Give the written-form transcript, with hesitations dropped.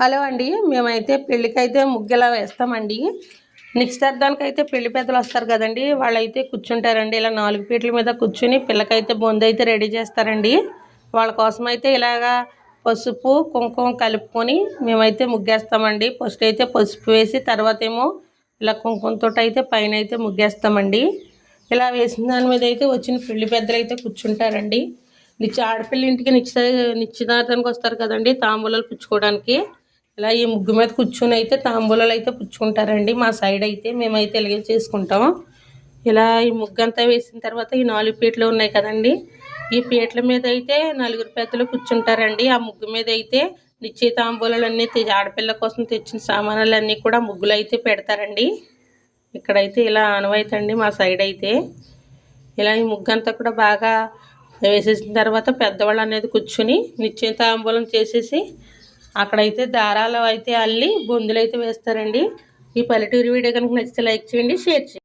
Hello అండి. మేమైతే పెళ్ళికైతే ముగ్గులా వేస్తామండి. నిశ్చితార్థానికైతే పెళ్లి పెద్దలు వస్తారు కదండి, వాళ్ళైతే కూర్చుంటారండి. ఇలా 4 పీటల మీద కూర్చుని పిల్లకైతే బొందైతే రెడీ చేస్తారండి. వాళ్ళ కోసం అయితే ఇలాగా పసుపు కుంకుమ కలుపుకొని మేమైతే ముగ్గేస్తామండి. ఫస్ట్ అయితే పసుపు వేసి తర్వాత ఏమో ఇలా కుంకుమతో అయితే పైన అయితే ముగ్గేస్తామండి. ఇలా వేసిన దాని మీద అయితే వచ్చిన పెళ్లి పెద్దలు అయితే కూర్చుంటారండి. ఆడపిల్ల ఇంటికి నిశ్చితార్థానికి వస్తారు కదండి, తాంబూలాలు పుచ్చుకోవడానికి. ఇలా ఈ ముగ్గు మీద కూర్చుని అయితే తాంబూలాలు అయితే పుచ్చుకుంటారండి. మా సైడ్ అయితే మేమైతే ఇలాగే చేసుకుంటాం. ఇలా ఈ ముగ్గు అంతా వేసిన తర్వాత ఈ 4 పీటలు ఉన్నాయి కదండి, ఈ పీటల మీద అయితే 4 పెద్దలు కూర్చుంటారండి. ఆ ముగ్గు మీద అయితే నిశ్చయ తాంబూలాలన్నీ ఆడపిల్ల కోసం తెచ్చిన సామాన్లన్నీ కూడా ముగ్గులు అయితే పెడతారండి. ఇక్కడైతే ఇలా ఆనవాయితండి మా సైడ్ అయితే. ఇలా ఈ ముగ్గు అంతా కూడా బాగా వేసేసిన తర్వాత పెద్దవాళ్ళు అనేది కూర్చుని నిశ్చయ తాంబూలం చేసేసి అక్కడైతే దారాలు అయితే అల్లి బొందులు అయితే వేస్తారండి. ఈ పల్లెటూరు వీడియో కనుక నచ్చితే లైక్ చేయండి, షేర్ చేయండి.